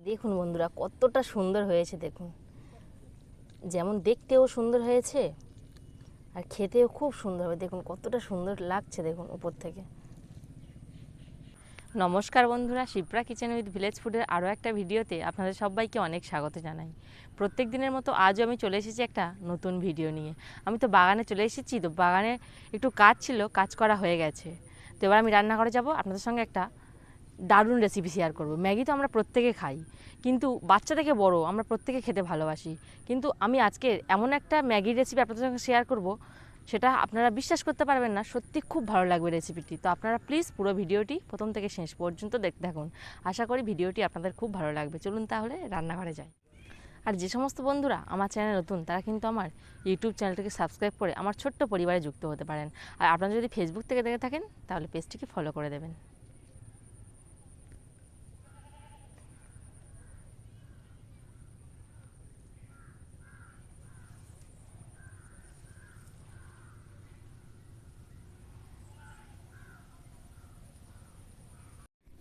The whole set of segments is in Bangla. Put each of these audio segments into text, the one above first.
দেখুন বন্ধুরা কতটা সুন্দর হয়েছে। দেখুন যেমন দেখতেও সুন্দর হয়েছে আর খেতেও খুব সুন্দর হবে। দেখুন কতটা সুন্দর লাগছে দেখুন উপর থেকে। নমস্কার বন্ধুরা, শিপ্রা কিচেন উইথ ভিলেজ ফুডের আরও একটা ভিডিওতে আপনাদের সবাইকে অনেক স্বাগত জানাই। প্রত্যেক দিনের মতো আজও আমি চলে এসেছি একটা নতুন ভিডিও নিয়ে। আমি তো বাগানে চলে এসেছি, তো বাগানে একটু কাজ ছিল, কাজ করা হয়ে গেছে। তো এবার আমি রান্নাঘরে যাব, আপনাদের সঙ্গে একটা দারুণ রেসিপি শেয়ার করব। ম্যাগি তো আমরা প্রত্যেকে খাই, কিন্তু বাচ্চা থেকে বড় আমরা প্রত্যেকে খেতে ভালোবাসি। কিন্তু আমি আজকে এমন একটা ম্যাগির রেসিপি আপনাদের সঙ্গে শেয়ার করব, সেটা আপনারা বিশ্বাস করতে পারবেন না, সত্যি খুব ভালো লাগবে রেসিপিটি। তো আপনারা প্লিজ পুরো ভিডিওটি প্রথম থেকে শেষ পর্যন্ত দেখতে থাকুন। আশা করি ভিডিওটি আপনাদের খুব ভালো লাগবে। চলুন তাহলে রান্নাঘরে যাই। আর যে সমস্ত বন্ধুরা আমার চ্যানেলে নতুন, তারা কিন্তু আমার ইউটিউব চ্যানেলটিকে সাবস্ক্রাইব করে আমার ছোট্ট পরিবারে যুক্ত হতে পারেন। আর আপনারা যদি ফেসবুক থেকে দেখে থাকেন তাহলে পেজটিকে ফলো করে দেবেন।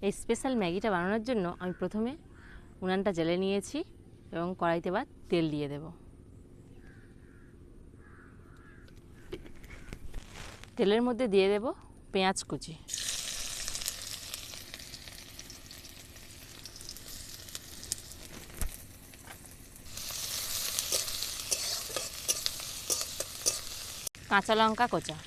এই স্পেশাল ম্যাগিটা বানানোর জন্য আমি প্রথমে উনানটা জ্বেলে নিয়েছি এবং কড়াইতে এবার তেল দিয়ে দেব। তেলের মধ্যে দিয়ে দেব পেঁয়াজ কুচি, কাঁচা লঙ্কা কোচা,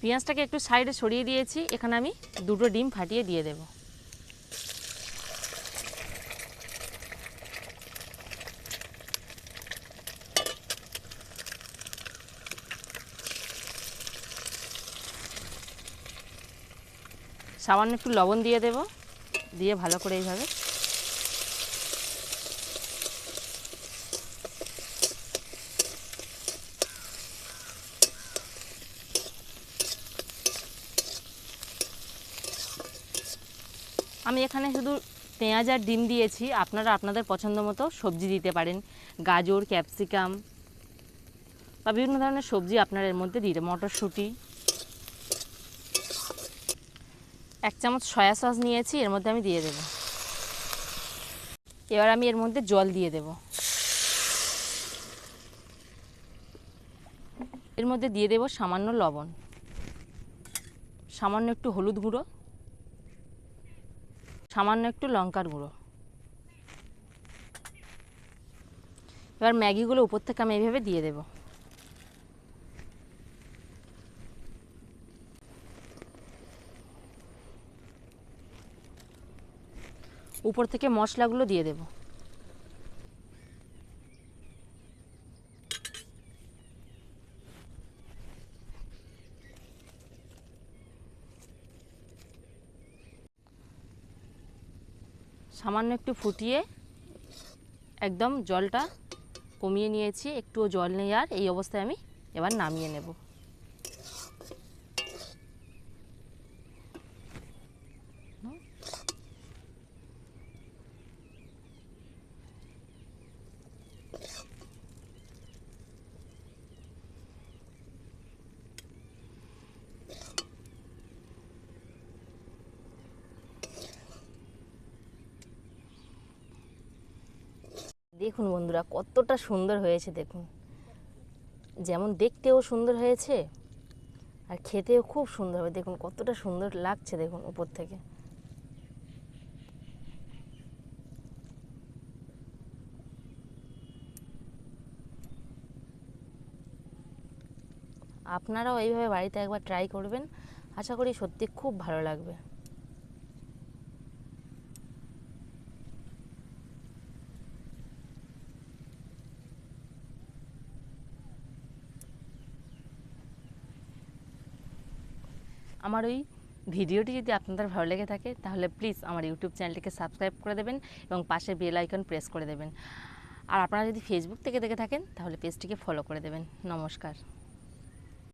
পেঁয়াজটাকে একটু সাইডে সরিয়ে দিয়েছি। এখানে আমি দুটো ডিম ফাটিয়ে দিয়ে দেব। সামান্য একটু লবণ দিয়ে দেব, দিয়ে ভালো করে এইভাবে আমি এখানে শুধু পেঁয়াজ আর ডিম দিয়েছি। আপনারা আপনাদের পছন্দ মতো সবজি দিতে পারেন, গাজর, ক্যাপসিকাম বা বিভিন্ন ধরনের সবজি আপনারা এর মধ্যে দিয়ে দেবেন, মটরশুঁটি। 1 চামচ সয়া সস নিয়েছি, এর মধ্যে আমি দিয়ে দেব। এবার আমি এর মধ্যে জল দিয়ে দেব। এর মধ্যে দিয়ে দেব সামান্য লবণ, সামান্য একটু হলুদ গুঁড়ো, সামান্য একটু লঙ্কার গুঁড়ো। এবার ম্যাগিগুলো উপর থেকে আমি এইভাবে দিয়ে দেব। উপর থেকে মশলাগুলো দিয়ে দেব। সামান্য একটু ফুটিয়ে একদম জলটা কমিয়ে নিয়েছি, একটুও জল নেই আর। এই অবস্থায় আমি এবার নামিয়ে নেব। দেখুন বন্ধুরা কতটা সুন্দর হয়েছে। দেখুন যেমন দেখতেও সুন্দর হয়েছে আর খেতেও খুব সুন্দর হবে। দেখুন কতটা সুন্দর লাগছে দেখুন উপর থেকে। আপনারাও এইভাবে বাড়িতে একবার ট্রাই করবেন, আশা করি সত্যি খুব ভালো লাগবে। আমার ওই ভিডিওটি যদি আপনাদের ভালো লেগে থাকে তাহলে প্লিজ আমার ইউটিউব চ্যানেলটিকে সাবস্ক্রাইব করে দেবেন এবং পাশে বেল আইকন প্রেস করে দেবেন। আর আপনারা যদি ফেসবুক থেকে দেখে থাকেন তাহলে পেজটিকে ফলো করে দেবেন। নমস্কার।